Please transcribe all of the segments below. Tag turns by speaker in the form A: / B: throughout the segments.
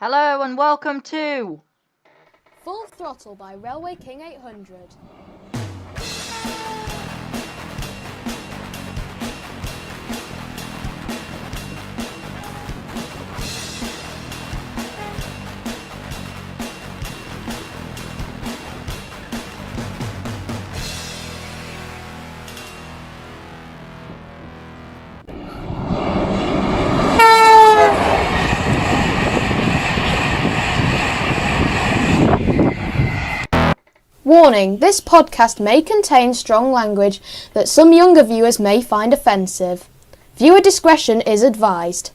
A: Hello and welcome to
B: Full Throttle by Railway King 800. Warning, this podcast may contain strong language that some younger viewers may find offensive. Viewer discretion is advised.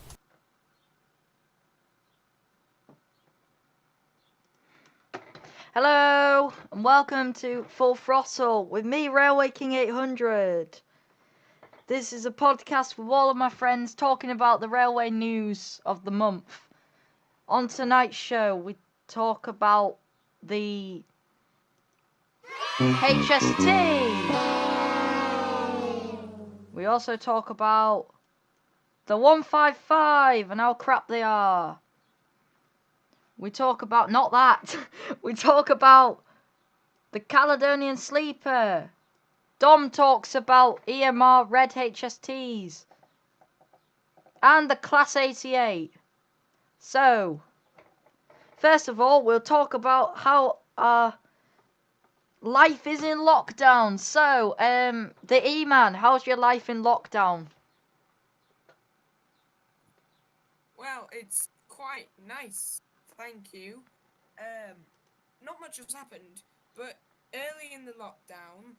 A: Hello and welcome to Full Throttle with me, Railway King 800. This is a podcast with all of my friends talking about the railway news of the month. On tonight's show, we talk about the HST. We also talk about the 155 and how crap they are. We talk about, not that, we talk about the Caledonian Sleeper. Dom talks about EMR Red HSTs. And the Class 88. So, first of all, we'll talk about how our life is in lockdown. So, the E-Man, how's your life in lockdown?
C: Well, it's quite nice, thank you. Not much has happened, but early in the lockdown,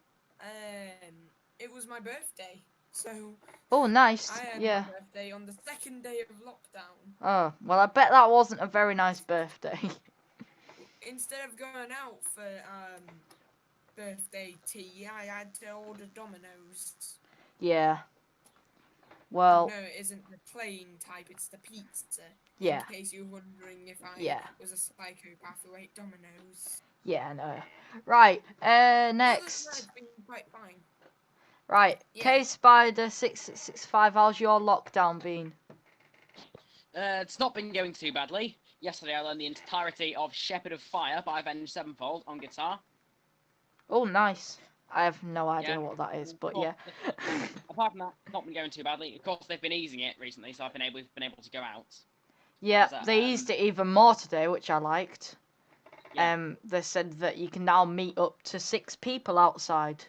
C: it was my birthday. So
A: Oh, nice.
C: I had
A: Yeah.
C: my birthday on the second day of lockdown.
A: Oh, well, I bet that wasn't a very nice birthday.
C: Instead of going out for birthday tea, I had to order Domino's.
A: Yeah. Well,
C: No, it isn't the plain type, it's the pizza.
A: yeah.
C: In case you're wondering if I
A: Yeah.
C: was a psychopath who ate Domino's.
A: Yeah, no. Right,
C: Other than that,
A: next.
C: it's been quite fine.
A: Right,
C: Yeah.
A: K-Spider 6665, how's your lockdown been?
D: It's not been going too badly. Yesterday I learned the entirety of Shepherd of Fire by Avenged Sevenfold on guitar.
A: Oh, nice. I have no idea
D: Yeah.
A: what that is, but yeah.
D: Apart from that, not been going too badly. Of course, they've been easing it recently, so I've been able to go out.
A: Yeah,
D: Is that,
A: they eased it even more today, which I liked.
D: Yeah.
A: They said that you can now meet up to 6 people outside.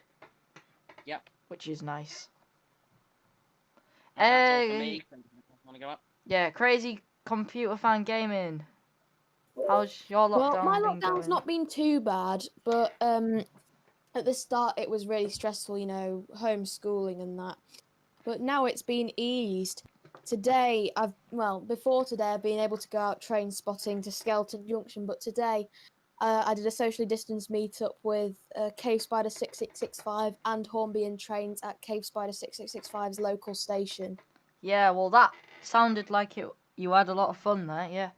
D: Yep.
A: Which is nice.
D: That's all for me. Want to go up?
A: Yeah, Crazy Computer Fan Gaming. How's your lockdown
B: Well, my
A: been
B: lockdown's
A: going?
B: not been too bad, but at the start it was really stressful, homeschooling and that. But now it's been eased. Today, before today, I've been able to go out train spotting to Skelton Junction, but today I did a socially distanced meetup with Cave Spider 6665 and Hornby and Trains at Cave Spider 6665's local station.
A: Yeah, well, that sounded like you had a lot of fun there, yeah.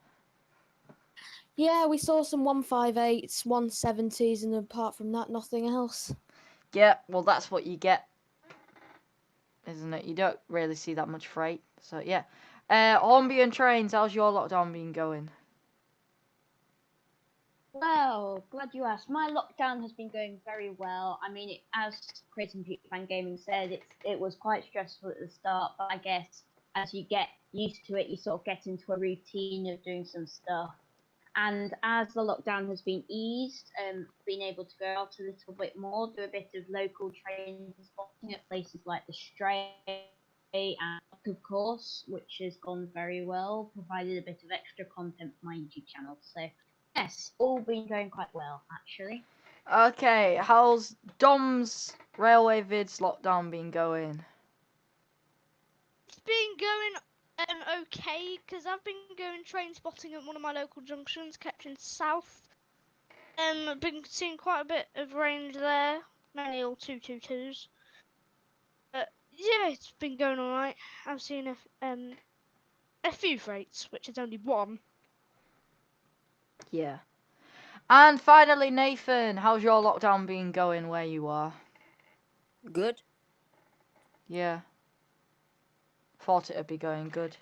B: Yeah, we saw some 158s, 170s, and apart from that, nothing else.
A: Yeah, well, that's what you get, isn't it? You don't really see that much freight, so yeah. Hornby and Trains, how's your lockdown been going?
E: Well, glad you asked. My lockdown has been going very well. I mean, as Crazy Computer Fan Gaming said, it was quite stressful at the start, but I guess as you get used to it, you sort of get into a routine of doing some stuff. And as the lockdown has been eased, been able to go out a little bit more, do a bit of local train spotting at places like the Stray and of course, which has gone very well, provided a bit of extra content for my YouTube channel. So yes, all been going quite well, actually.
A: Okay, how's Dom's Railway Vids lockdown been going?
F: It's been going okay, because I've been going train spotting at one of my local junctions, Ketchin South. I've been seeing quite a bit of range there, mainly all 222s. But yeah, it's been going alright. I've seen a few freights, which is only one.
A: Yeah. And finally, Nathan, how's your lockdown been going where you are?
G: Good.
A: Yeah. Thought it'd be going good.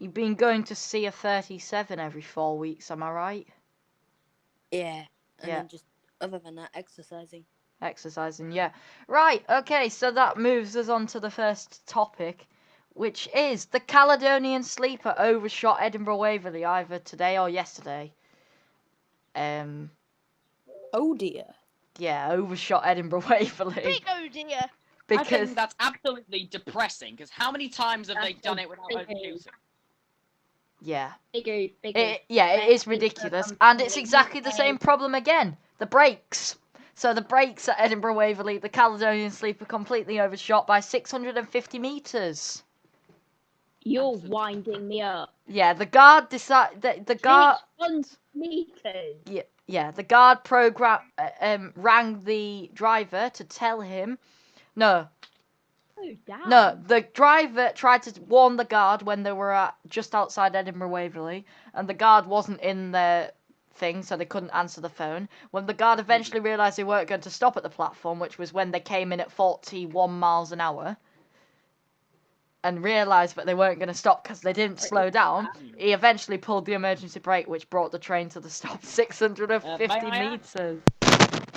A: You've been going to see a 37 every 4 weeks, am I right?
G: Yeah. And
A: Yeah.
G: then just other than that, exercising.
A: Exercising, yeah. Right, okay, so that moves us on to the first topic, which is the Caledonian Sleeper overshot Edinburgh Waverley either today or yesterday.
B: Oh dear.
A: Yeah, overshot Edinburgh Waverley.
F: Big oh dear.
D: I
A: Because
D: think that's absolutely depressing, because how many times have they
E: That's
D: done
E: a
D: it without
E: big
D: overshooting?
A: yeah.
E: Bigger.
A: It is ridiculous. And it's exactly the same problem again. The brakes. So the brakes at Edinburgh Waverley, the Caledonian Sleeper completely overshot by 650 metres.
E: You're winding me up.
A: Yeah, the guard decided the guard
E: 600 meters.
A: yeah, the guard program rang the driver to tell him no,
E: Oh, damn.
A: No, the driver tried to warn the guard when they were just outside Edinburgh Waverley, and the guard wasn't in their thing, so they couldn't answer the phone. When the guard eventually realised they weren't going to stop at the platform, which was when they came in at 41 miles an hour, and realised that they weren't going to stop because they didn't slow down, he eventually pulled the emergency brake, which brought the train to the stop 650
D: May I ask?
A: metres.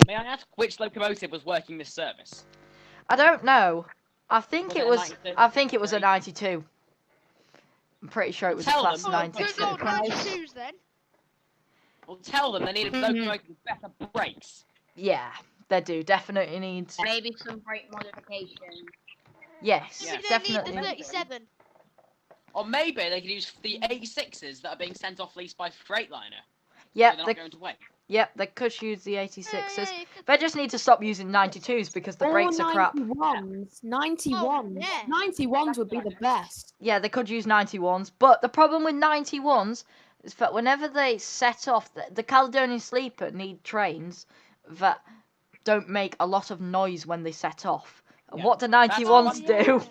D: May I ask which locomotive was working this service?
A: I don't know. I think
D: Was
A: it
D: it a
A: was.
D: 92?
A: I think it was a 92. I'm pretty sure it was a
D: Tell
A: class
D: them.
F: Oh,
A: 92.
F: good old 92s then.
D: Well, tell them they need a locomotive with better brakes.
A: Yeah, they do. Definitely needs.
E: Maybe some brake modification.
A: Yes,
D: Yeah.
F: Maybe they
A: definitely.
F: need the 37.
D: Or maybe they could use the 86s that are being sent off lease by Freightliner.
A: Yep,
D: So they're
A: they,
D: not going to wait.
A: yep, they could use the 86s.
F: Yeah, you could-
A: They just need to stop using 92s because the
B: Or
A: brakes are crap.
B: 91s. 91s.
F: yeah.
B: 91s would be the best.
A: Yeah, they could use 91s, but the problem with 91s is that whenever they set off, the Caledonian Sleeper need trains that don't make a lot of noise when they set off. And
D: Yeah,
A: what do
D: that's
A: 91s
F: yeah.
A: do?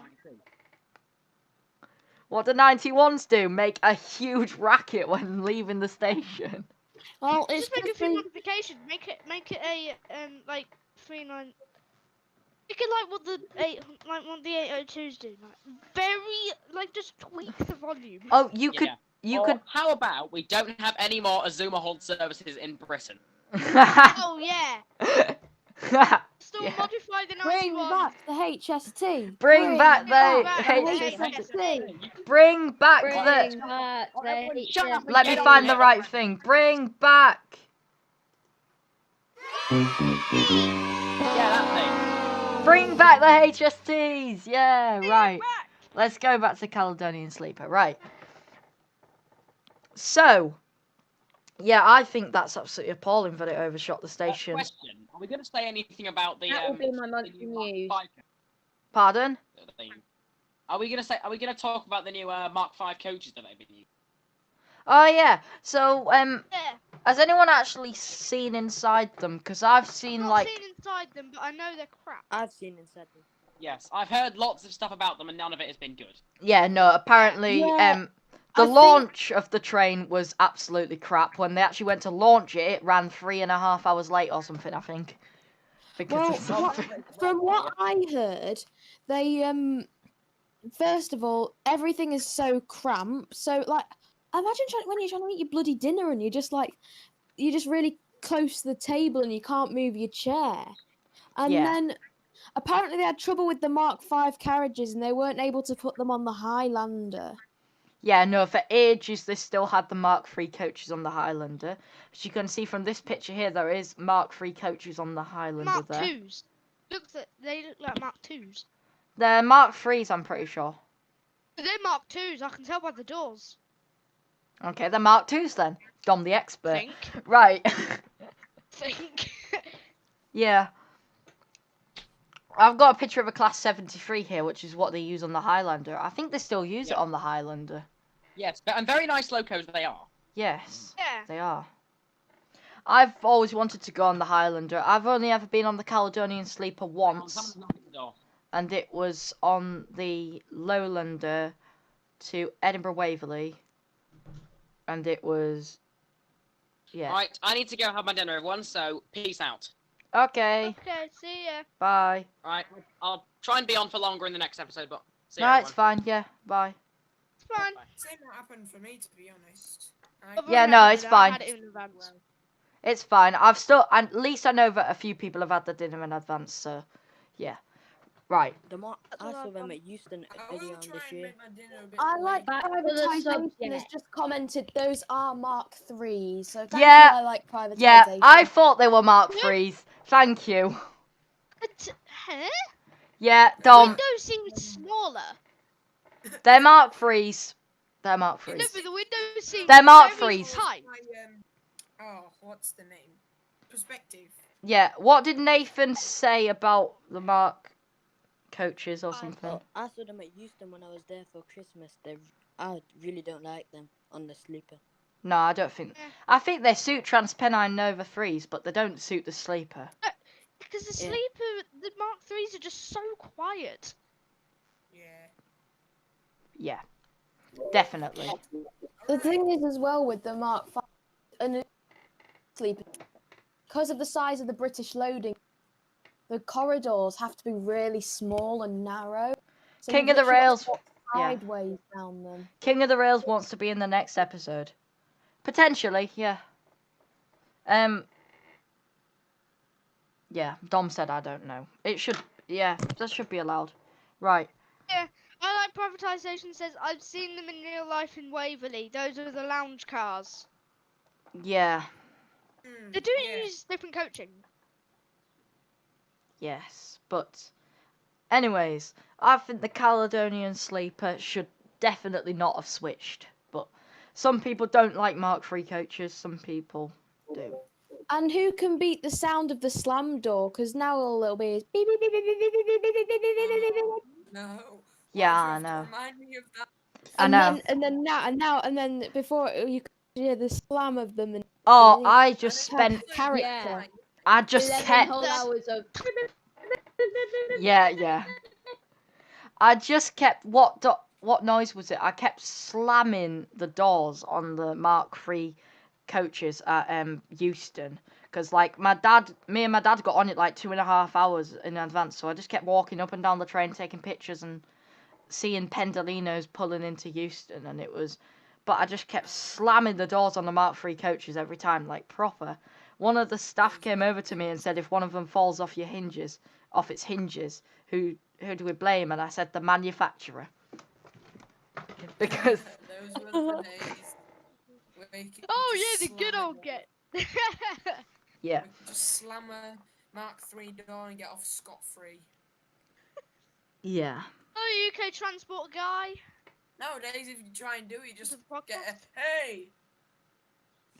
A: What do 91s do? Make a huge racket when leaving the station.
B: Well, it's
F: Just make a
B: just
F: few
B: the,
F: modifications. Make it a like 39. Make it like what the 802s do. Like very like just tweak the volume.
A: Oh, you could,
D: Yeah.
A: you
D: Or
A: could.
D: how about we don't have any more Azuma Hold services in Britain?
F: Oh yeah. Still
A: Yeah.
F: modify the
B: bring
F: 91.
B: back the HST.
A: Bring back the
F: back
B: HST.
A: Bring back
E: Bring
A: the.
E: back
D: Oh,
E: the
D: everyone shut up and
A: Let me
D: get on
A: find
D: with
A: the
D: it.
A: right thing. Bring back.
D: Yeah, that
A: Bring back the HSTs. Yeah, right.
F: Back.
A: Let's go back to Caledonian Sleeper. Right. So, yeah, I think that's absolutely appalling that it overshot the
D: thing.
A: station.
D: Question: are we going to say anything about the?
E: That will be my
D: the
E: monthly
D: new Mark
E: news.
D: V
A: Pardon?
D: thing? Are we going to say? Are we going to talk about the new Mark V coaches that they've been using?
A: Oh yeah. So,
F: Yeah.
A: has anyone actually seen inside them? Because I've seen
F: Not
A: like.
F: seen inside them, but I know they're crap.
G: I've seen inside them.
D: Yes, I've heard lots of stuff about them, and none of it has been good.
A: Yeah, no. Apparently,
B: Yeah,
A: the
B: I think-
A: launch of the train was absolutely crap. When they actually went to launch it, it ran 3.5 hours late or something. I think. Because
B: Well,
A: of something.
B: from what I heard, they first of all, everything is so cramped. So like, imagine when you're trying to eat your bloody dinner and you're just really close to the table and you can't move your chair. And
A: Yeah.
B: then apparently they had trouble with the Mark V carriages and they weren't able to put them on the Highlander.
A: Yeah, no, for ages they still had the Mark III coaches on the Highlander. As you can see from this picture here, there is Mark III coaches on the Highlander
F: Mark
A: there.
F: twos. They look like Mark twos.
A: They're Mark IIIs, I'm pretty sure.
F: But they're Mark twos. I can tell by the doors.
A: Okay, they're Mark IIs then. Dom the expert.
F: Think.
A: Right.
F: Think.
A: Yeah. I've got a picture of a Class 73 here, which is what they use on the Highlander. I think they still use it
D: Yeah.
A: on the Highlander.
D: Yes, and very nice locos they are.
A: Yes,
F: Yeah.
A: they are. I've always wanted to go on the Highlander. I've only ever been on the Caledonian Sleeper once.
D: Someone's knocking at the door.
A: And it was on the Lowlander to Edinburgh Waverley, and it was, yeah.
D: Right, I need to go have my dinner, everyone. So peace out.
A: Okay,
F: Okay. See ya.
A: bye.
D: Right, I'll try and be on for longer in the next episode, but see you,
A: No, it's
D: everyone.
A: fine. Yeah, bye.
F: It's fine.
C: Same what happened for me, to be honest.
F: I've
A: Yeah,
F: already
A: no,
F: had
A: it's
F: dinner. I
A: fine.
F: had it in advance.
A: It's fine. I've still, at least I know that a few people have had the dinner in advance. So, yeah. Right.
G: I saw them at Houston
C: I
G: earlier
C: will
G: on
C: try
G: this
C: and
G: year.
C: make my dinner a bit
B: I like
C: late.
E: Back to the
B: privatisation has
E: subject.
B: just commented those are Mark IIIs. So thank
A: Yeah,
B: you, I like privatisation.
A: Yeah, I thought they were Mark IIIs. Thank you.
F: Huh?
A: Yeah,
F: The
A: Dom.
F: window seems smaller.
A: They're Mark IIIs. They're Mark
F: No,
A: IIIs.
F: but the window seems
A: They're Mark
F: very
A: IIIs.
F: tight.
C: Oh, what's the name? Perspective.
A: Yeah, what did Nathan say about the Mark coaches or something?
G: Oh, I saw them at Houston when I was there for Christmas. I really don't like them on the sleeper.
A: No, I don't think.
F: Yeah.
A: I think they suit Transpennine Nova 3s, but they don't suit the sleeper.
F: Because the
G: Yeah.
F: sleeper, the Mark IIIs are just so quiet.
C: Yeah.
A: Yeah, definitely.
B: The thing is, as well, with the Mark V and the sleeper, because of the size of the British loading, the corridors have to be really small and narrow. So
A: King
B: you've
A: of the
B: literally got
A: Rails.
B: to walk
A: Yeah.
B: sideways down them.
A: King of the Rails wants to be in the next episode. Potentially, yeah. Yeah, Dom said I don't know. It should, yeah, that should be allowed. Right.
F: Yeah, I like privatisation says I've seen them in real life in Waverley. Those are the lounge cars.
A: Yeah,
F: They do
C: yeah.
F: use different coaching.
A: yes. But, anyways, I think the Caledonian Sleeper should definitely not have switched. But some people don't like Mark III coaches, some people do.
B: And who can beat the sound of the slam door? Because now all it'll be is beep beep beep beep beep beep beep beep beep beep beep beep beep beep.
C: No.
A: Yeah,
C: Why'd you
A: I
C: have to
A: know.
C: remind me of that?
A: I know.
B: And then before you could hear the slam of them and
A: Oh, I
C: And
A: just
C: it's
A: spent.
C: also
B: character.
E: Yeah.
A: I just
E: 11
A: kept.
E: whole
F: That's-
E: hours of.
A: Yeah, yeah. I just kept. What noise was it? I kept slamming the doors on the Mark III coaches at Euston. Because, like, me and my dad got on it like 2.5 hours in advance. So I just kept walking up and down the train, taking pictures and seeing Pendolinos pulling into Euston. And it was. But I just kept slamming the doors on the Mark III coaches every time, like proper. One of the staff came over to me and said, if one of them falls off its hinges, who do we blame? And I said, the manufacturer. Because
C: those were the days. Where you could
F: Oh
C: just
F: yeah, the good
C: slam
F: old
C: a
F: get.
A: yeah,
C: door. Just slam a Mark III door and get off scot-free.
A: yeah,
F: Oh, UK transport guy.
C: Nowadays, if you try and do it, you just
F: This is a
C: get
F: podcast.
C: a hey.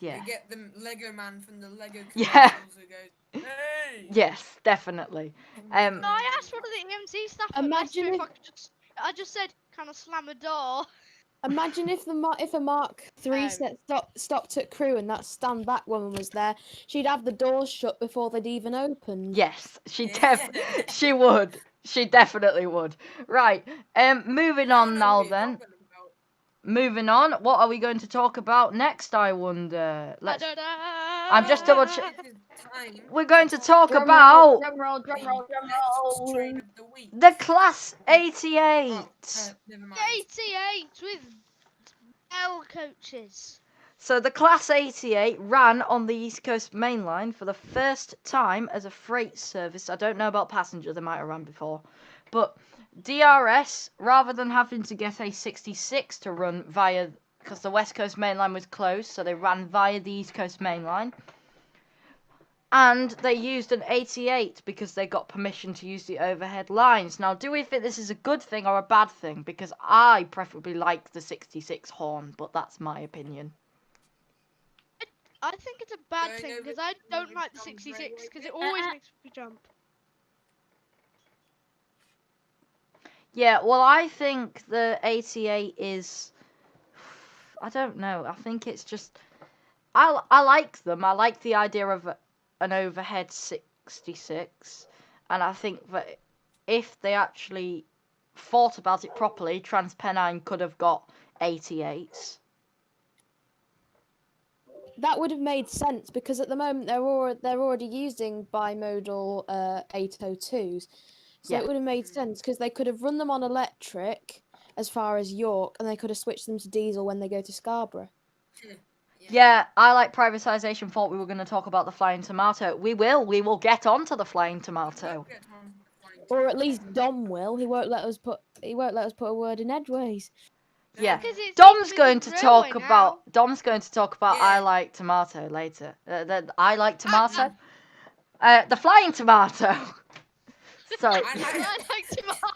A: yeah,
C: You get the Lego man from the Lego
A: Yeah.
C: commercials who goes, hey.
A: yes, definitely.
C: And
F: No, I asked one of the EMC staff at
B: Imagine
F: Leicester if
B: if-
F: I just said, can I slam a door?
B: Imagine if a Mark III set stopped at Crewe and that stand back woman was there, she'd have the doors shut before they'd even opened.
A: Yes,
C: Yeah.
A: she would. She definitely would. Right. Moving
C: I
A: on
C: don't know
A: now
C: what you're
A: then.
C: talking about.
A: Moving on. What are we going to talk about next? I wonder. I'm just
F: double
A: double
C: It is time
A: We're going to
C: talk
A: talk about
E: Drum roll, drum
C: the
E: roll, drum
C: best
E: roll.
C: train of the week.
A: the Class 88.
C: Oh, never mind.
F: 88 with L coaches.
A: So the Class 88 ran on the East Coast Main Line for the first time as a freight service. I don't know about passenger, they might have ran before. But DRS, rather than having to get a 66 to run via, because the West Coast Main Line was closed, so they ran via the East Coast Main Line. And they used an 88 because they got permission to use the overhead lines. Now, do we think this is a good thing or a bad thing? Because I preferably like the 66 horn, but that's my opinion.
F: I think it's a bad
C: Going
F: thing
C: over
F: because I don't
C: Northern
F: like the
C: Sounds
F: 66
C: Railway
F: because it
C: bit.
F: always makes me jump.
A: Yeah, well, I think the 88 is... I don't know. I think it's just... I like them. I like the idea of an overhead 66. And I think that if they actually thought about it properly, Transpennine could have got 88s.
B: That would have made sense because at the moment they're already using bimodal 802s, so
A: Yeah.
B: it would have made sense because they could have run them on electric, as far as York, and they could have switched them to diesel when they go to Scarborough.
A: Yeah, I like privatisation. Thought we were going to talk about the flying tomato. We will get onto the flying tomato.
B: Or at least Dom will. He won't let us put a word in edgeways.
A: Yeah,
F: Because it's
A: Dom's
F: in
A: going
F: the
A: to talk
F: railway
A: about.
F: now.
A: Dom's going to talk about. I
C: Yeah.
A: like tomato later. I like tomato. The flying tomato. Sorry.
F: I like tomato.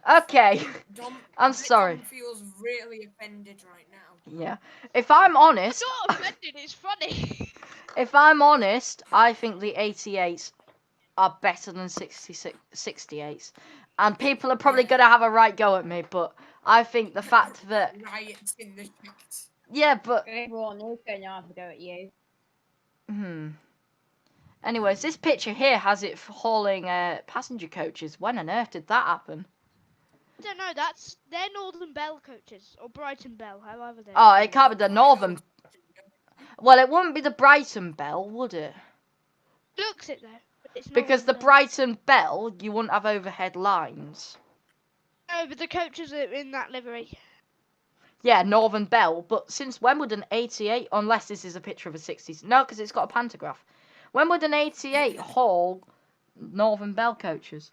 A: Okay.
C: Dom,
A: I'm
C: I bet
A: sorry.
C: Dom feels really offended right now.
A: Yeah. If I'm honest,
F: I'm not offended. It's funny.
A: if I'm honest, I think the 88s are better than 68s. And people are probably
C: Yeah.
A: going to have a right go at me, but I think the fact that...
C: Riots in the chat.
A: Yeah, but...
E: Everyone is going to have a go at you.
A: Anyways, this picture here has it hauling passenger coaches. When on earth did that happen?
F: I don't know. They're Northern Bell coaches or Brighton Bell, however they.
A: Oh, it can't be the Northern... Well, it wouldn't be the Brighton Bell, would it?
F: Looks it though. But it's
A: Because the
F: Northern Bell.
A: Brighton Bell, you wouldn't have overhead lines.
F: No, but the coaches are in that livery.
A: Yeah, Northern Bell, but since when would an 88, unless this is a picture of a 60s, no, because it's got a pantograph. When would an 88 haul Northern Bell coaches?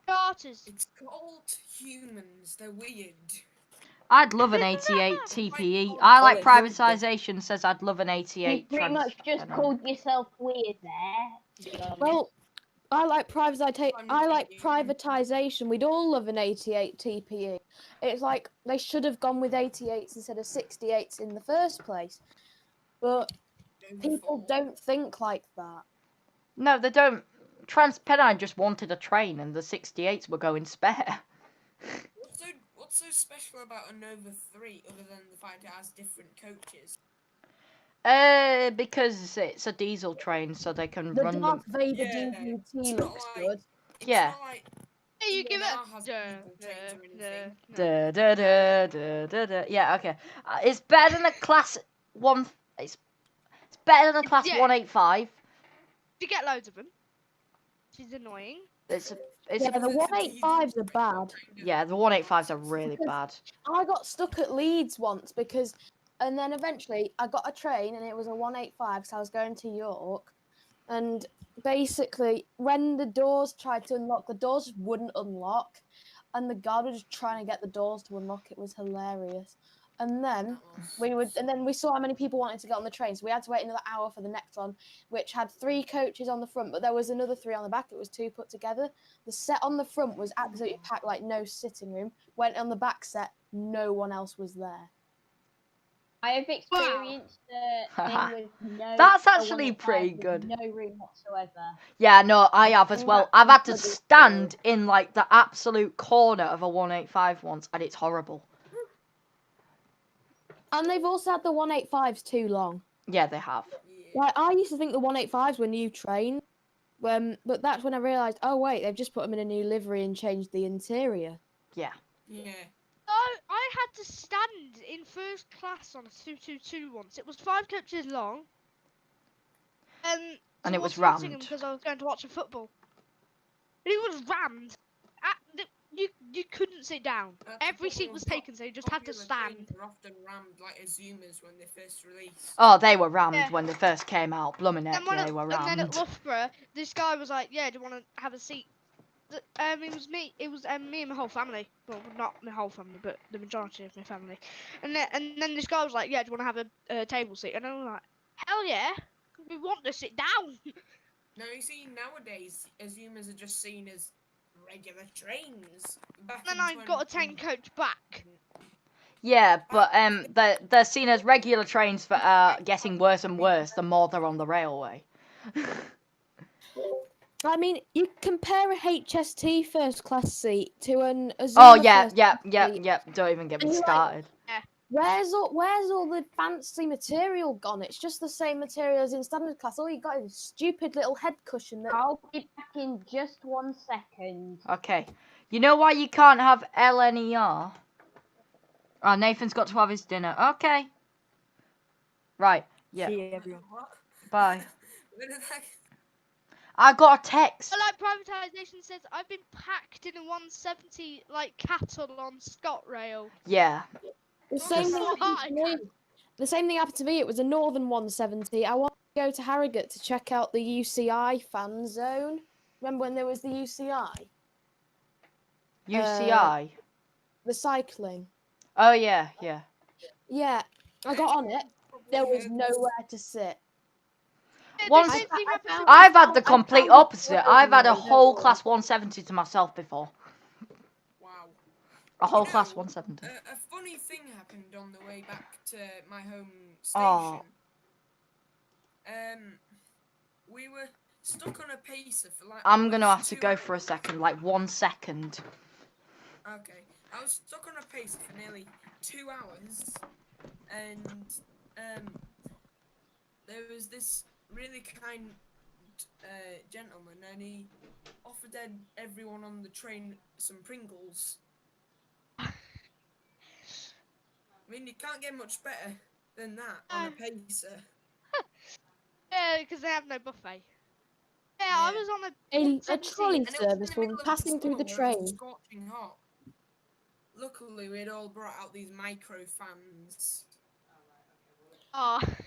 F: Charters.
C: It's called humans. They're weird.
A: I'd love an 88 TPE. I like privatisation, says I'd love an
E: You
A: 88
E: pretty much just
A: Trans-
E: called yourself weird there. To be honest.
B: Well, I like privatisation.
C: I'm not
B: I like
C: thinking.
B: privatisation. We'd all love an 88 TPE. It's like they should have gone with 88s instead of 68s in the first place. But people don't think like that.
A: No, they don't. TransPennine just wanted a train and the 68s were going spare.
C: What's so special about a Nova 3 other than the fact it has different coaches?
A: Because it's a diesel train, so they can
B: The
A: run them.
B: Darth Vader
C: Yeah,
B: DVT
C: it's not
B: looks
C: like-
B: good.
C: It's
A: Yeah.
C: not like
F: Hey, you give
C: now
F: it.
C: has
F: Duh,
C: people trains or anything.
F: duh.
A: Da, da, da, da, da, da. Yeah, okay. It's better than a class one. It's better than a class
F: Yeah.
A: 185.
F: You get loads of them. Which is annoying.
A: It's
B: Yeah, the 185s are bad.
A: yeah, the 185s are really bad.
B: I got stuck at Leeds once and then eventually I got a train and it was a 185 because I was going to York. And basically, when the doors tried to unlock, the doors just wouldn't unlock. And the guard was just trying to get the doors to unlock. It was hilarious. And then we saw how many people wanted to get on the train, so we had to wait another hour for the next one, which had 3 coaches on the front, but there was another 3 on the back. It was 2 put together. The set on the front was absolutely packed, like no sitting room. Went on the back set, no one else was there.
E: I have experienced the thing with no.
A: That's
E: a
A: actually
E: 185
A: pretty
E: with
A: good.
E: No room whatsoever.
A: Yeah, no, I have as
E: And
A: well.
E: that's
A: I've had to
E: bloody
A: stand in like the absolute corner of a 185 once, and it's horrible.
B: And they've also had the 185s too long.
A: Yeah, they have.
B: Like, I used to think the 185s were new trains, but that's when I realised, oh wait, they've just put them in a new livery and changed the interior.
A: Yeah.
C: Yeah.
F: I had to stand in first class on a 222 once. It was 5 coaches long.
A: And it was
F: towards Nottingham
A: rammed.
F: because I was going to watch a football. And it was rammed. You couldn't sit down.
C: That's the
F: Every seat
C: problem
F: was
C: with
F: taken, so you just had to
C: popular
F: stand.
C: trains are often rammed like Azumas when they first released.
A: Oh, they were rammed
F: Yeah.
A: when they first came out. Bloomin' heck, they were
F: And then at
A: rammed.
F: Loughborough, this guy was like, "Yeah, do you want to have a seat?" It was me. It was me and my whole family. Well, not my whole family, but the majority of my family. And then this guy was like, "Yeah, do you want to have a table seat?" And I was like, "Hell yeah! We want to sit down."
C: Now you see, nowadays Azumas are just seen as regular trains. Back
F: Then
C: in
F: I got a
C: 20
F: 10 coach back.
A: Yeah, but they're seen as regular trains that are getting worse and worse the more they're on the railway.
B: I mean, you compare a HST first class seat to an Azuma
A: Oh yeah,
B: first
A: yeah,
B: class
A: yeah,
B: seat.
A: yeah. Don't even get me
B: And you're like,
A: started.
B: Where's all the fancy material gone? It's just the same material as in standard class. All you got is a stupid little head cushion that.
E: I'll be back in just 1 second.
A: Okay. You know why you can't have LNER? Oh, Nathan's got to have his dinner. Okay. Right. Yeah.
G: See everyone.
C: What?
A: Bye.
C: Where did that-
A: I got a text.
F: But like privatisation says, I've been packed in a 170 like cattle on ScotRail.
A: Yeah.
B: The
C: Well,
B: same
C: that's
B: thing
C: what
B: happened
F: I
B: to me. The same thing happened to me. It was a northern 170. I wanted to go to Harrogate to check out the UCI fan zone. Remember when there was the UCI?
A: UCI.
B: The cycling.
A: Oh yeah, yeah.
B: Yeah, I got on it.
C: Probably
B: There was
C: heard
B: nowhere to sit.
A: Once-
F: The same thing
B: I
F: happened to
B: found-
F: me.
A: I've had the
B: I
A: complete
B: found it
A: opposite. I've had a
B: boring,
A: whole
B: don't
A: class 170 to myself before.
C: Wow.
A: A whole
C: You
A: class
C: know,
A: 170.
C: A funny thing happened on the way back to my home
A: Oh.
C: station. We were stuck on a pacer for like.
A: I'm gonna
C: almost
A: have to
C: 2
A: go for a
C: hours.
A: second, like 1 second.
C: Okay, I was stuck on a pacer for nearly 2 hours, and there was this really kind gentleman, and he offered everyone on the train some Pringles. I mean, you can't get much better than that on a pacer.
F: Yeah, because they have no buffet. Yeah, I was on a
B: A
F: 170
B: trolley
C: And it was in
B: service
C: the
B: will
C: middle
B: be
C: of the
B: passing through
C: summer
B: the
C: where it was
B: train.
C: scorching hot. Luckily, we'd all brought out these micro fans.
F: Oh. Because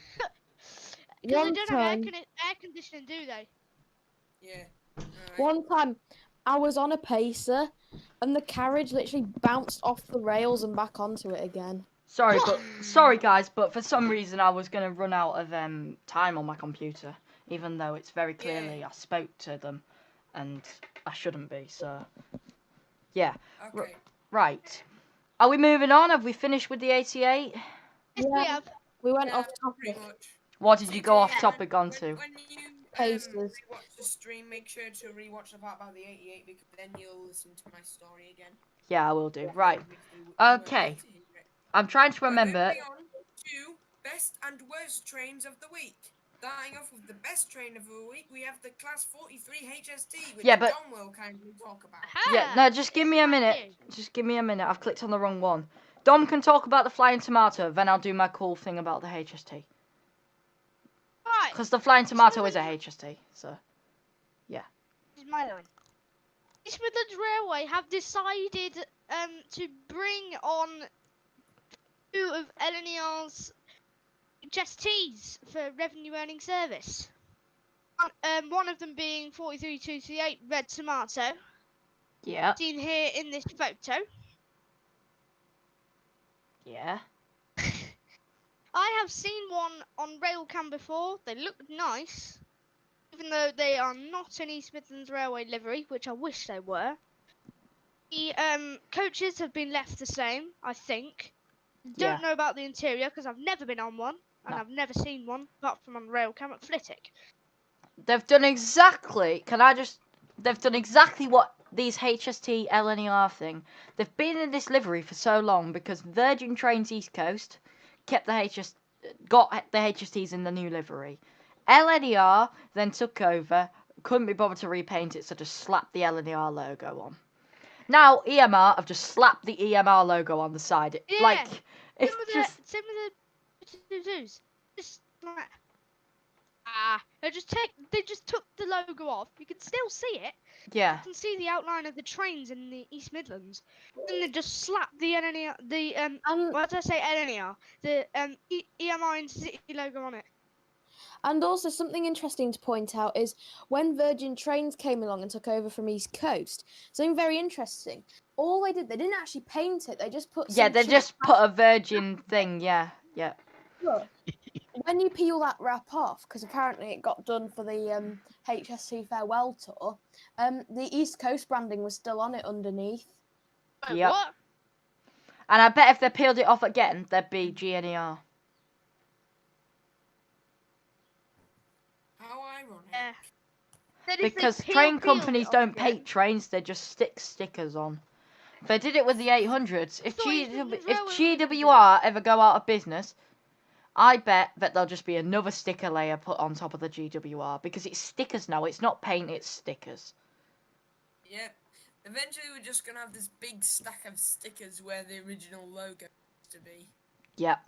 F: they
B: One
F: don't have
B: time,
F: air conditioning, do they?
C: Yeah. Alright.
B: one time, I was on a pacer, and the carriage literally bounced off the rails and back onto it again.
A: Sorry guys, but for some reason I was gonna run out of time on my computer, even though it's very clearly I spoke to them, and I shouldn't be. So yeah.
C: Okay.
A: Right. Are we moving on? Have we finished with the 88?
F: Yes, we
B: Yeah.
F: have.
B: We went
C: Yeah,
B: off
C: pretty
B: topic.
C: much.
A: What did you go off
C: CJ,
A: topic onto?
C: When you
B: Pacers.
C: rewatch the stream, make sure to rewatch the part about the 88 because then you'll listen to my story again.
A: Yeah, I will do. Right.
C: Obviously, you weren't
A: Okay.
C: there to hear it.
A: I'm trying to
C: Right,
A: remember.
C: moving on to best and worst trains of the week. Starting off with the best train of the week, we have the Class 43 HST, which
A: Yeah, but-
C: John will kindly talk about.
A: Yeah,
F: Aha!
A: no, just give me a
F: Thank
A: minute.
F: you.
A: Just give me a minute. I've clicked on the wrong one. Dom can talk about the flying tomato, then I'll do my cool thing about the HST.
F: Right,
A: Because the flying tomato is a HST, so
F: this is my line. East Midlands Railway have decided to bring on two of LNER's HSTs for revenue earning service. One of them being 43238 Red Tomato,
A: yeah,
F: seen here in this photo.
A: yeah.
F: I have seen one on Railcam before. They look nice, even though they are not an East Midlands Railway livery, which I wish they were. The coaches have been left the same, I think.
A: Yeah.
F: Don't know about the interior because I've never been on one and
A: No.
F: I've never seen one apart from on Railcam at Flitwick.
A: They've done exactly. They've done exactly what these HST LNER thing. They've been in this livery for so long because Virgin Trains East Coast got the HSTs in the new livery. LNER then took over, couldn't be bothered to repaint it, so just slapped the LNER logo on. Now EMR have just slapped the EMR logo on the side.
F: Yeah.
A: Like it's just
F: Same with the zoos. Just like they just took the logo off. You can still see it.
A: yeah.
F: You can see the outline of the trains in the East Midlands. And they just slapped the NNER, what did I say NNER? The EMR Intercity logo on it.
B: And also something interesting to point out is when Virgin Trains came along and took over from East Coast, something very interesting. All they didn't actually paint it. They just put
A: Yeah,
B: some
A: they
B: cheap
A: just put a Virgin thing. Yeah, yeah.
B: Look, when you peel that wrap off, because apparently it got done for the HSC farewell tour, the East Coast branding was still on it underneath.
F: Wait,
A: Yep.
F: what?
A: And I bet if they peeled it off again, there'd be GNER.
C: How ironic.
F: Yeah. Then if they
A: Because
F: peeled
A: train
F: it
A: companies
F: off
A: don't
F: again-
A: paint trains, they just stick stickers on. They did it with the 800s. If
F: thought East Midlands Railway were gonna do
A: GWR ever go out of business, I bet that there'll just be another sticker layer put on top of the GWR. Because it's stickers now, it's not paint, it's stickers.
C: Yep. Eventually, we're just gonna have this big stack of stickers where the original logo used to be.
A: Yep.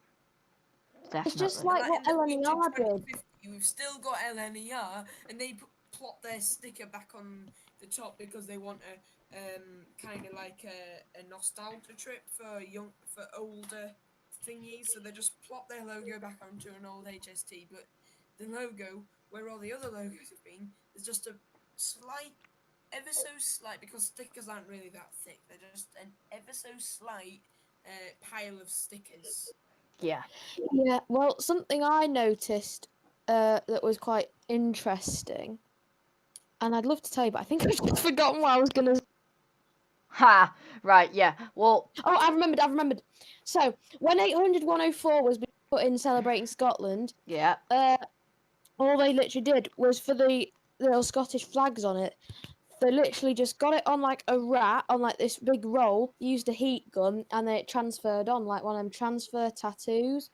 A: Definitely.
B: It's just like what
C: in the future,
B: LNER did.
C: 2050, we've still got LNER, and they plot their sticker back on the top because they want a kind of like a nostalgia trip for older thingies. So they just plop their logo back onto an old HST, but the logo where all the other logos have been is just a slight, ever so slight, because stickers aren't really that thick. They're just an ever so slight pile of stickers.
A: Yeah.
B: Yeah, well, something I noticed that was quite interesting, and I'd love to tell you, but I think I've just forgotten what I was gonna.
A: Ha! Right, yeah. Well,
B: Oh, I've remembered. So when 800-104 was being put in celebrating Scotland,
A: yeah.
B: all they literally did was for the little Scottish flags on it. They literally just got it on like a rat on like this big roll, used a heat gun, and then it transferred on like one of them transfer tattoos.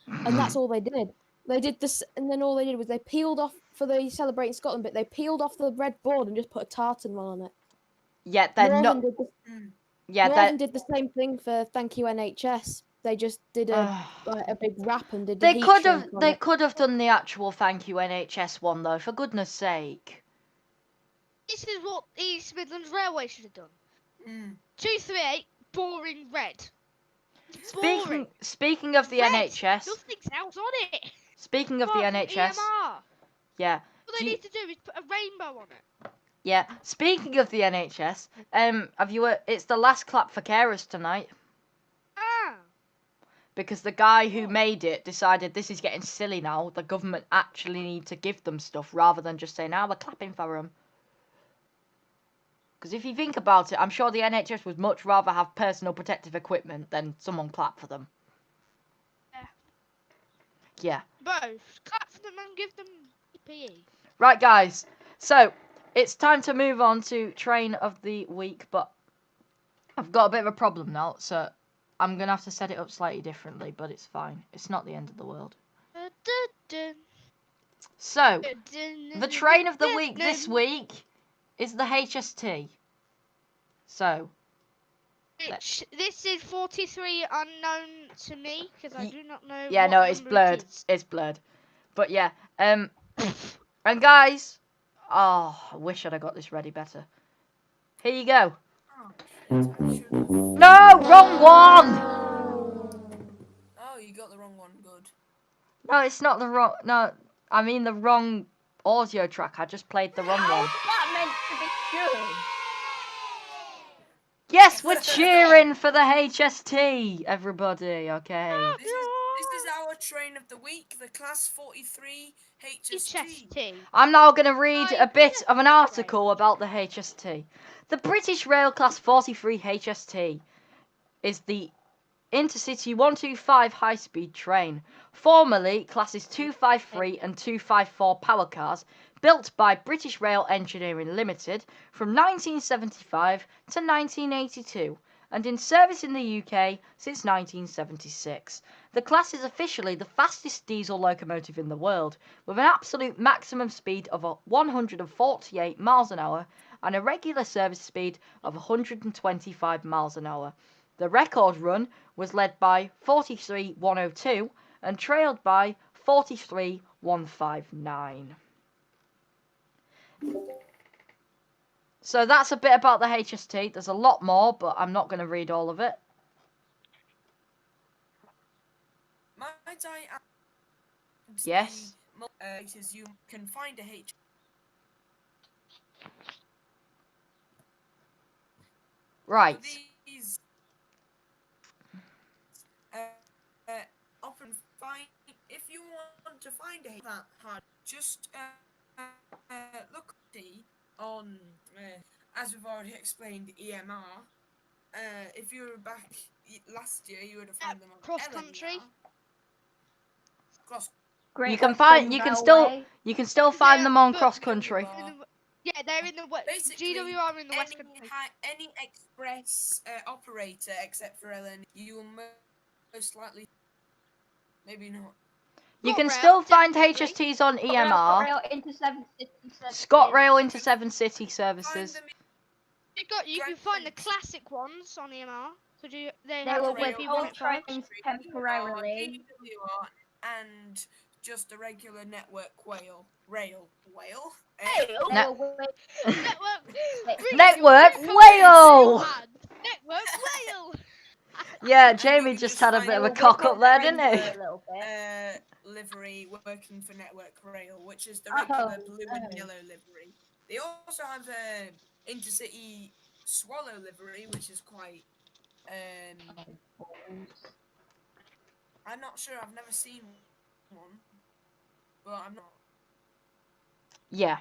B: And that's all they did. They did this, and then all they did was they peeled off for the celebrating Scotland bit. They peeled off the red board and just put a tartan one on it.
A: Yeah, they're
B: Northern
A: not.
B: did the,
A: Yeah,
B: Northern did the same thing for Thank You NHS. They just did a big wrap and did the heat shrink on
A: They
B: it.
A: could have done the actual Thank You NHS one though, for goodness sake.
F: This is what East Midlands Railway should have done.
C: Mm.
F: 238, boring red. Boring.
A: Speaking of the
F: Red.
A: NHS.
F: Nothing else on it.
A: Speaking of the
F: Apart from
A: NHS.
F: EMR.
A: Yeah.
F: All they need to do is put a rainbow on it.
A: Yeah. Speaking of the NHS, it's the last clap for carers tonight.
F: Ah.
A: Because the guy who made it decided this is getting silly now. The government actually need to give them stuff rather than just saying, we're clapping for them. Because if you think about it, I'm sure the NHS would much rather have personal protective equipment than someone clap for them. Yeah.
F: Both. Clap for them and give them PPE.
A: Right, guys. So, it's time to move on to Train of the Week, but I've got a bit of a problem now, so I'm going to have to set it up slightly differently, but it's fine. It's not the end of the world. So, the Train of the Week this week is the HST. So,
F: this is 43 unknown to me because I do not know.
A: Yeah,
F: what
A: no, it's
F: number
A: blurred.
F: It is.
A: It's blurred. But yeah, and guys, I wish I'd have got this ready better. Here you go. No, wrong one.
C: Oh, you got the wrong one. Good.
A: No, it's not the wrong. No, I mean the wrong audio track. I just played the wrong one.
E: That meant to be true.
A: Yes, we're cheering for the HST, everybody. Okay.
C: This is our Train of the Week, the Class 43 HST.
A: I'm now going to read a bit of an article about the HST. The British Rail Class 43 HST is the Intercity 125 high-speed train, formerly classes 253 and 254 power cars, built by British Rail Engineering Limited from 1975 to 1982, and in service in the UK since 1976. The class is officially the fastest diesel locomotive in the world, with an absolute maximum speed of 148 miles an hour and a regular service speed of 125 miles an hour. The record run was led by 43.102 and trailed by 43.159. So that's a bit about the HST. There's a lot more, but I'm not going to read all of it.
C: Might I add?
A: Yes.
C: You can find a H.
A: Right.
C: These often find, if you want to find a that hard, just look on as we've already explained EMR. If you were back last year, you would have found them on
F: cross country.
E: Great
A: You can
E: Western
A: you can still find them on cross country.
F: Yeah, they're in the
C: basically
F: GWR in the West Country.
C: Any express operator except for LN, you will most likely, maybe not.
A: You can still find HSTs on EMR.
E: Rail into 7 City services.
A: ScotRail into 7 City services.
F: You can find the classic ones on EMR. So they
E: will
F: have
E: withhold trains temporarily.
C: And just a regular network rail.
E: No, Rail Wheel.
F: Network. bring
A: Network
F: your
A: whale.
F: hand. Network whale.
A: Yeah,
C: And you
A: Jamie
C: can
A: just
C: just
A: had a
C: find
A: bit of a
E: Rail
A: cock
E: Wheel
A: up there,
E: train
A: didn't he?
E: for a little bit.
C: livery working for Network Rail, which is the
E: Oh,
C: regular blue and
E: oh.
C: yellow livery. They also have intercity swallow livery, which is quite. I'm not sure. I've never seen one, but I'm not.
A: Yeah,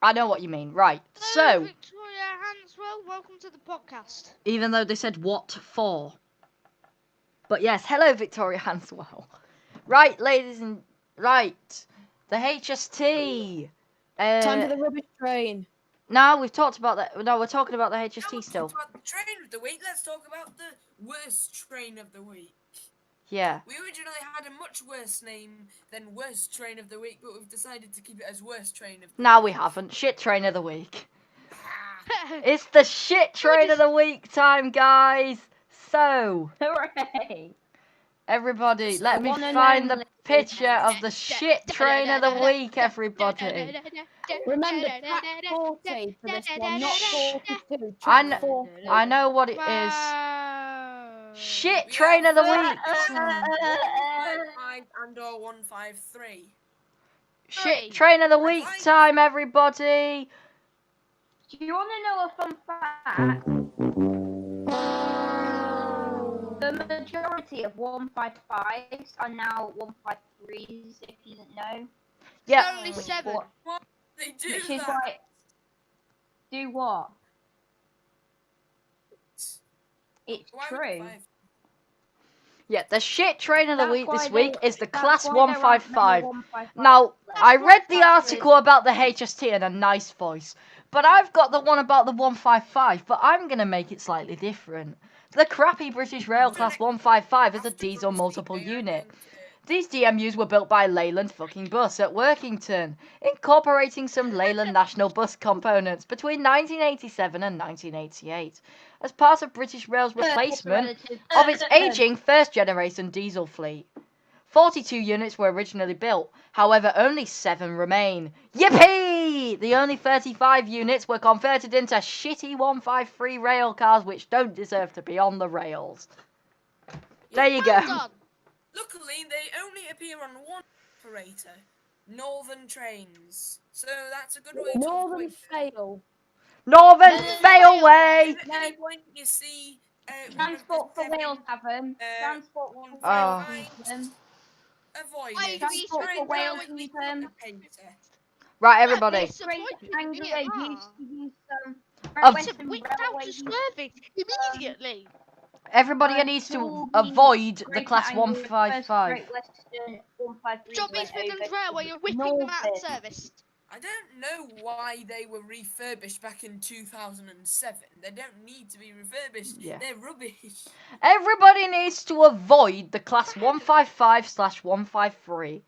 A: I know what you mean. Right,
F: Hello,
A: so,
F: Victoria Hanswell. Welcome to the podcast.
A: even though they said what for. But yes, hello, Victoria Hanswell. Right, ladies and... Right, the HST.
B: Time for the rubbish train.
A: No, we've talked about that. No, we're talking about the
C: Now
A: HST
C: we've
A: still.
C: talked about the train of the week. Let's talk about the worst train of the week.
A: Yeah.
C: We originally had a much worse name than worst train of the week, but we've decided to keep it as worst train of the
A: No,
C: week.
A: we haven't. Shit train of the week.
C: Ah,
A: It's the shit train of the week time, guys. So,
E: Hooray!
A: everybody, let me
E: one and
A: find the
E: only.
A: picture of the shit train of the week, everybody.
B: Remember, track 40 for this one, not 42.
A: I,
B: Track 40.
A: I know what it is.
F: Wow.
A: Shit
C: we
A: train of
C: have,
A: the week.
C: 155 and or 153.
A: Shit train of the week
C: Advice.
A: time, everybody.
E: Do you want to know a fun fact? The majority of 155s are now 153s, if you didn't know.
A: Yeah.
F: Only 7.
C: What? They do
E: Which is
C: that.
E: why. Do what? It's
C: Why would
E: true.
C: 5?
A: Yeah, the shit train of the
E: That's
A: week this
E: why
A: week is the
E: that's
A: Class
E: why there aren't many
A: 155.
E: 155s
A: Now,
E: left.
A: I read the
E: That's
A: article about the HST in a nice voice, but I've got the one about the 155, but I'm going to make it slightly different. The crappy British Rail Class 155 is a
C: After
A: diesel
C: proceed,
A: multiple
C: they are
A: unit.
C: going to-
A: These DMUs were built by Leyland fucking Bus at Workington, incorporating some Leyland National Bus components between 1987 and 1988, as part of British Rail's replacement of its ageing first-generation diesel fleet. 42 units were originally built, however only 7 remain. Yippee! The only 35 units were converted into shitty 153 rail cars which don't deserve to be on the rails. There you
F: Well
A: go.
F: done.
C: Luckily, they only appear on one operator, Northern Trains. So that's a good way to
B: Northern
C: avoid
B: Fail.
A: Northern
E: No, no, no,
A: Failway!
C: At any point you see one of the
E: Transport for
C: 7
E: Wales have them. Transport for Wales
C: 155,
E: use them.
C: avoid
F: I
C: it.
F: agree
E: Transport for Wales
C: Directly
E: use
C: to
E: them.
C: the painter.
A: Right,
F: That's
A: everybody.
E: Great
F: disappointing,
E: Anglia
F: yeah.
E: used to use them.
A: Of-
E: Western
F: Whipped out
E: Railway
F: to
E: used
F: service immediately.
A: Everybody needs to
E: Will be
A: avoid the
E: Greater
A: Class
E: Anglia, first
A: 155.
E: Great Western 153
F: Job
E: went
F: East Midlands
E: over
F: Railway,
E: to
F: you're whipping them out of
E: Northern.
F: service.
C: I don't know why they were refurbished back in 2007. They don't need to be refurbished.
A: Yeah.
C: They're rubbish.
A: Everybody needs to avoid the Class 155/153.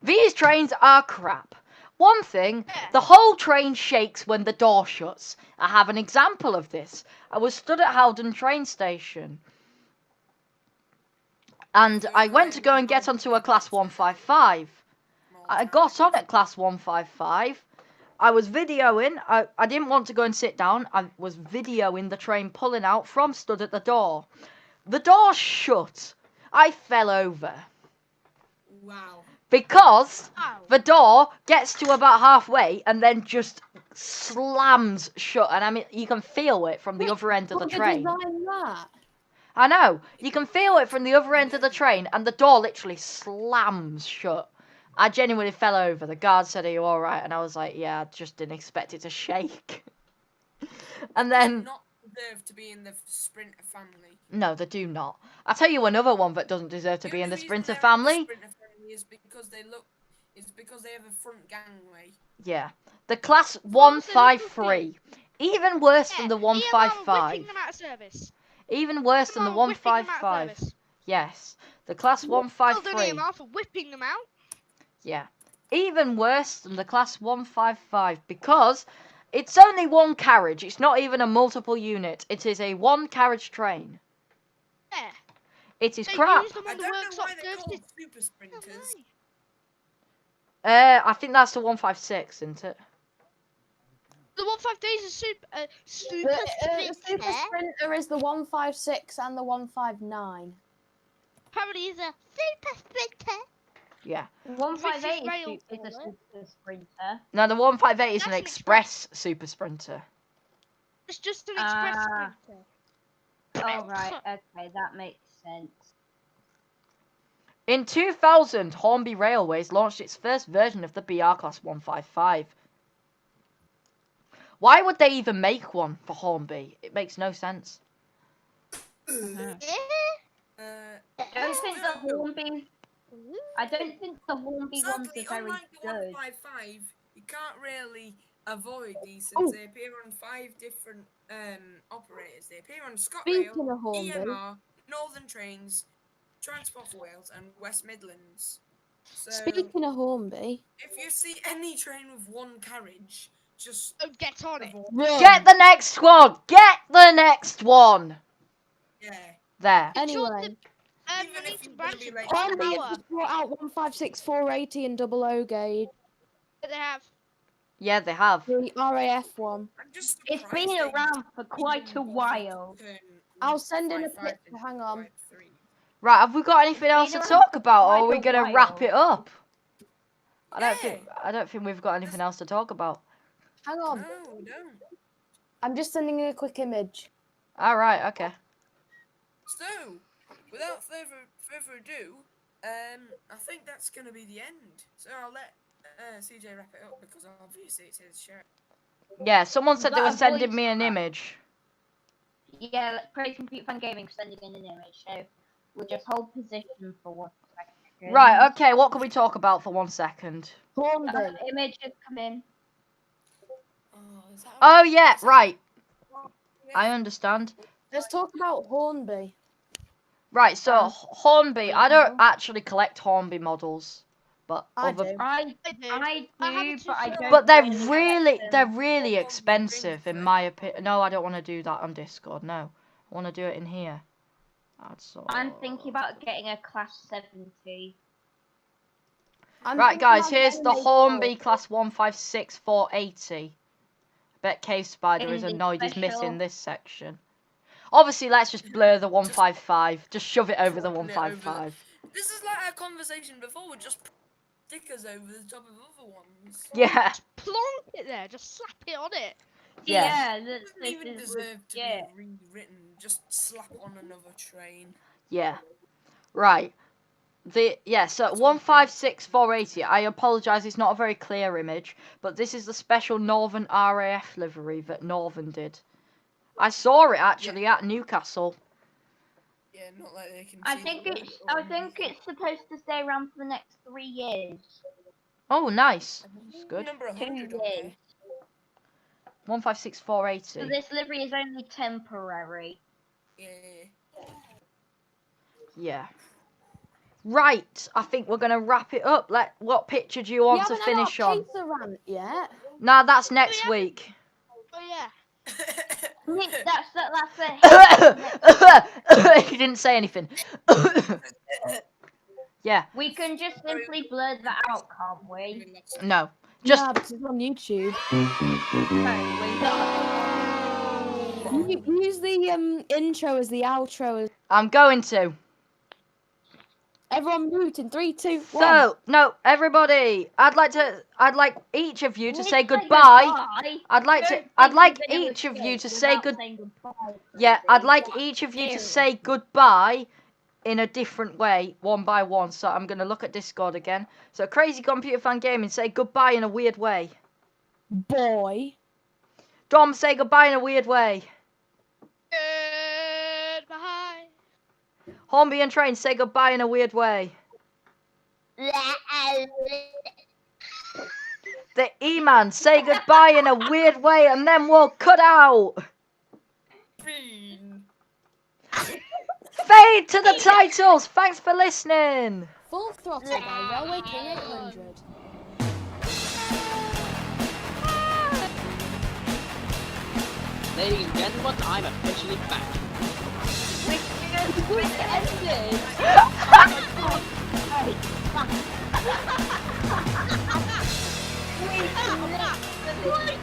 A: These trains are crap. One thing,
F: Yeah.
A: the whole train shakes when the door shuts. I have an example of this. I was stood at Howden train station, and I went to go and get onto a Class 155. I got on at Class 155. I was videoing. I didn't want to go and sit down. I was videoing the train pulling out from stood at the door. The door shut. I fell over.
C: Wow.
A: Because
F: Wow.
A: the door gets to about halfway and then just slams shut. And I mean, you can feel it from the other end of the train.
B: Design that.
A: I know. You can feel it from the other end of the train, and the door literally slams shut. I genuinely fell over. The guard said, "Are you all right?" And I was like, "Yeah, I just didn't expect it to shake." And
C: Does
A: then,
C: not deserve to be in the Sprinter family.
A: no, they do not. I'll tell you another one that doesn't deserve to
C: The
A: be in
C: only
A: the
C: reason
A: Sprinter
C: they're in
A: family.
C: the Sprinter family is because they have a front gangway.
A: Yeah, the Class
F: Those are little
A: 153. Even worse than the
F: Yeah, whipping
A: 155.
F: them out of service.
A: Even worse than the
F: Whipping them out of
A: 155.
F: service.
A: Yes, the Class
F: Well done,
A: 153.
F: EMR, for whipping them out.
A: Yeah, even worse than the Class 155 because it's only one carriage. It's not even a multiple unit. It is a one carriage train.
F: Yeah.
A: It is
F: They
A: crap.
F: used them
C: I
F: on the
C: don't know
F: workshop
C: why they're
F: services.
C: called super sprinters.
A: I think that's the 156, isn't it?
F: The 153 is a super
B: The Super
F: sprinter.
B: Sprinter is the 156 and the 159.
F: Apparently, is a super sprinter.
A: Yeah.
E: 158
F: Rail
E: is a
F: for it.
E: super sprinter.
A: No, the 158 is an
F: That's an
A: express super sprinter.
F: It's just an express
E: Ah.
F: sprinter.
E: Oh right, okay, that makes sense.
A: In 2000, Hornby Railways launched its first version of the BR Class 155. Why would they even make one for Hornby? It makes no sense.
F: Yeah.
E: I don't think the Hornby. I don't think the Hornby ones
C: Sadly,
E: are very
C: unlike the
E: good.
C: 155, you can't really avoid these since they appear on 5 different operators. They appear on
B: Speaking
C: ScotRail,
B: of Hornby,
C: EMR, Northern Trains, Transport for Wales, and West Midlands. So,
B: speaking of Hornby,
C: if you see any train with one carriage, just
F: Oh, get on it.
C: avoid.
B: run.
A: Get the next one! Get the next one!
C: Yeah.
A: There.
B: Anyway,
C: Even
F: we
C: if
F: need to
C: you're
F: branch
C: gonna be
F: it
C: late
F: by an
B: Hornby
F: hour.
B: has just brought out 156, 480 and double O gauge.
F: But they have.
A: Yeah, they have.
B: The RAF one.
C: I'm just
E: It's
C: surprised
E: been
C: they
E: around for quite
C: even
E: a
C: bothered
E: while.
C: to turn
B: I'll send in a
C: 155
B: picture, hang on.
C: into 53.
A: Right, have we got anything else to
E: been around
A: talk
E: for
A: about, or
E: quite
A: are we
E: a
A: gonna wrap
E: while.
A: it up?
C: Yeah.
A: I don't think we've got anything else to talk about.
B: Hang on,
C: No, we don't.
B: I'm just sending in a quick image.
A: Alright, okay.
C: So, without further ado, I think that's gonna be the end. So I'll let CJ wrap it up because obviously it's his show.
A: Yeah, someone said they
E: got
A: were
E: a
A: sending
E: voice
A: me an
E: crack.
A: image.
E: Yeah, Praise Computer Fan Gaming sending in an image, so we'll just hold position for 1 second.
A: Right, okay, what can we talk about for 1 second?
B: Hornby.
E: Image has come in.
C: Oh, is that
A: Oh, yeah,
C: is that-
A: right.
C: Yeah.
A: I understand.
B: Let's talk about Hornby.
A: Right, so Hornby, I don't
E: reasonable.
A: actually collect Hornby models, but
B: I
A: other
B: do.
E: I
F: I do.
E: I
F: I have
E: do,
F: a
E: but I
F: two-foot-
E: don't.
A: but they're
E: really
A: really
E: collect
A: they're
E: them.
A: really
C: Hornby
A: expensive
C: brings
A: in
C: it.
A: my opinion. No, I don't want to do that on Discord. No, I want to do it in here. That's all.
E: I'm thinking about getting a class 70.
B: I'm
A: Right,
B: thinking
A: guys,
B: about
A: here's
B: getting
A: the
B: a
A: Hornby
B: Ford.
A: class 156 480. I bet Cave Spider is
E: In the
A: annoyed he's missing
E: special-
A: this section. Obviously, let's just blur the 155. Just shove it over the
C: Putting it over
A: 155.
C: This is like our conversation before. We're just stickers over the top of other ones.
A: Yeah,
F: Plonk it there. Just slap it on it.
A: yeah,
C: It doesn't even deserve to
E: yeah.
C: be rewritten. Just slap on another train.
A: yeah. Right. So 156 480. I apologise, it's not a very clear image, but this is the special Northern RAF livery that Northern did. I saw it actually at Newcastle.
C: Yeah, not like they can.
E: I
C: see
E: think
C: the
E: it's
C: logo or
E: I think
C: anything.
E: it's supposed to stay around for the next 3 years.
A: Oh, nice. That's good.
C: Number
E: 2
C: 100 on
E: years.
C: there.
A: 156
E: So
A: 480.
E: this livery is only temporary.
C: Yeah.
A: Yeah. Right, I think we're gonna wrap it up. What picture do you want to finish
B: You
A: on?
B: haven't had our rant yet.
A: Nah, that's next
F: yeah.
A: week.
F: Oh yeah.
E: Nick, that's
A: He didn't say anything. Yeah,
E: We can just simply blur that out, can't we?
A: no. Just
B: Nah, because it's on YouTube.
E: No,
B: Use the intro as the outro.
A: I'm going to.
B: Everyone mute in 3, 2, 1.
A: So, no, everybody, I'd like each of you to
E: Nick,
A: say goodbye. I'd like
E: Don't think
A: each
E: you're
A: of
E: gonna
A: you to
E: escape
A: say
E: without
A: good.
E: saying goodbye,
A: Yeah,
E: Rosie.
A: I'd like each of you to say goodbye in a different way, one by one. So I'm gonna look at Discord again. So Crazy Computer Fan Gaming, say goodbye in a weird way.
B: Boy.
A: Dom, say goodbye in a weird way.
F: Goodbye.
A: Hornby and Train, say goodbye in a weird way. The E-Man, say goodbye in a weird way, and then we'll cut out. Fade to the titles. Thanks for listening.
B: Full Throttle by Railway King 800.
D: Ladies and gentlemen, I'm officially back.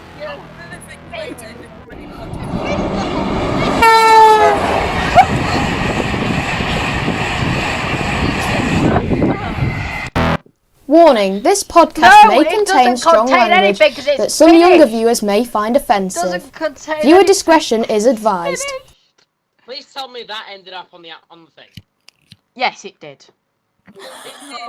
C: Finish later.
B: Warning, this podcast
A: No,
B: may
A: it
B: contain
A: doesn't
B: strong
A: contain
B: language
A: anything 'cause it's
B: that some younger
A: finished.
B: viewers may find offensive.
A: Doesn't contain
B: Viewer
A: anything.
B: discretion is advised.
D: Please tell me that ended up on the thing.
A: Yes, it did.
C: It did.